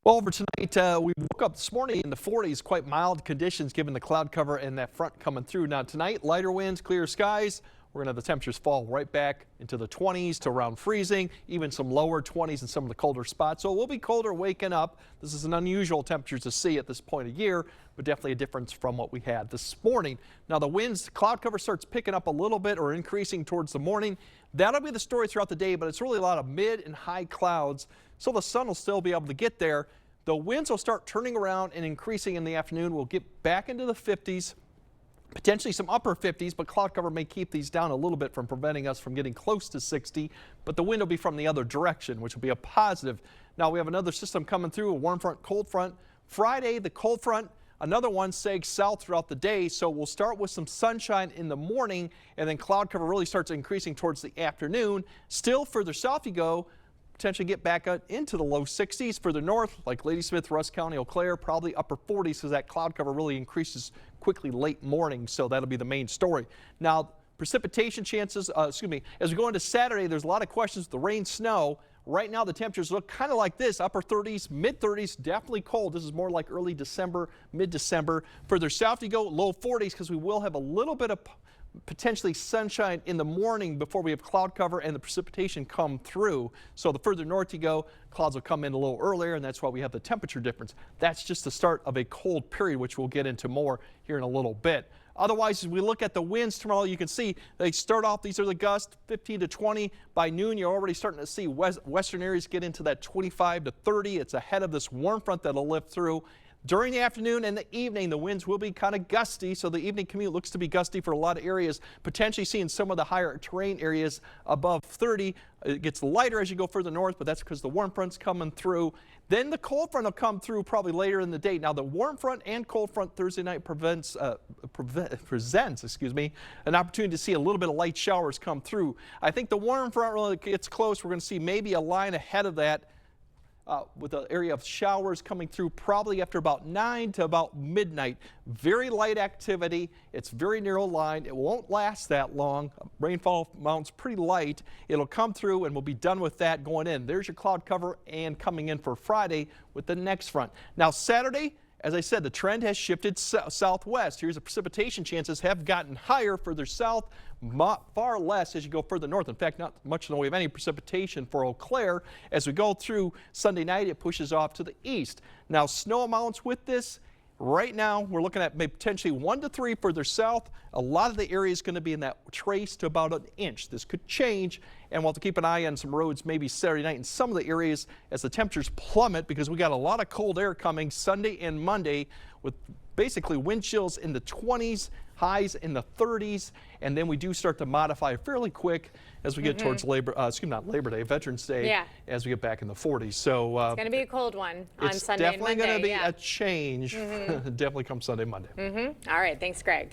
Well, over tonight, we woke up this morning in the 40s, quite mild conditions given the cloud cover and that front coming through. Now tonight, lighter winds, clear skies. We're going to have the temperatures fall right back into the 20s to around freezing, even some lower 20s in some of the colder spots. So it will be colder waking up. This is an unusual temperature to see at this point of year, but definitely a difference from what we had this morning. Now the winds, cloud cover starts picking up a little bit or increasing towards the morning. That'll be the story throughout the day, but it's really a lot of mid and high clouds, so the sun will still be able to get there. The winds will start turning around and increasing in the afternoon. We'll get back into the 50s, potentially some upper 50s, but cloud cover may keep these down a little bit from preventing us from getting close to 60, but the wind will be from the other direction, which will be a positive. Now we have another system coming through, a warm front, cold front. Friday, the cold front, another one sags south throughout the day, so we'll start with some sunshine in the morning, and then cloud cover really starts increasing towards the afternoon. Still further south you go, potentially get back up into the low 60s. Further north, like Ladysmith, Rusk County, Eau Claire, probably upper 40s because that cloud cover really increases quickly late morning, so that'll be the main story. Now, precipitation chances, as we go into Saturday, there's a lot of questions with the rain, snow. Right now, the temperatures look kind of like this, upper 30s, mid 30s, definitely cold. This is more like early December, mid-December. Further south you go, low 40s, because we will have a little bit of potentially sunshine in the morning before we have cloud cover and the precipitation come through. So the further north you go, clouds will come in a little earlier, and that's why we have the temperature difference. That's just the start of a cold period, which we'll get into more here in a little bit. Otherwise, as we look at the winds tomorrow, you can see they start off, these are the gusts, 15 to 20. By noon, you're already starting to see western areas get into that 25 to 30. It's ahead of this warm front that'll lift through. During the afternoon and the evening, the winds will be kind of gusty, so the evening commute looks to be gusty for a lot of areas, potentially seeing some of the higher terrain areas above 30. It gets lighter as you go further north, but that's because the warm front's coming through. Then the cold front will come through probably later in the day. Now, the warm front and cold front Thursday night presents an opportunity to see a little bit of light showers come through. I think the warm front really gets close. We're going to see maybe a line ahead of that. With the area of showers coming through probably after about 9 to about midnight. Very light activity. It's very narrow line. It won't last that long. Rainfall amounts pretty light. It'll come through and we'll be done with that going in. There's your cloud cover and coming in for Friday with the next front. Now Saturday, as I said, the trend has shifted southwest. Here's the precipitation chances have gotten higher further south, far less as you go further north. In fact, not much in the way of any precipitation for Eau Claire. As we go through Sunday night, it pushes off to the east. Now, snow amounts with this. Right now, we're looking at maybe potentially 1 to 3 further south. A lot of the area is going to be in that trace to about an inch. This could change, and we'll have to keep an eye on some roads maybe Saturday night in some of the areas as the temperatures plummet because we got a lot of cold air coming Sunday and Monday with basically wind chills in the 20s, highs in the 30s, and then we do start to modify fairly quick as we get towards Veterans Day, as we get back in the 40s. So it's going to be a cold one on Sunday and Monday. It's definitely going to be a change, definitely come Sunday, Monday. All right, thanks, Greg.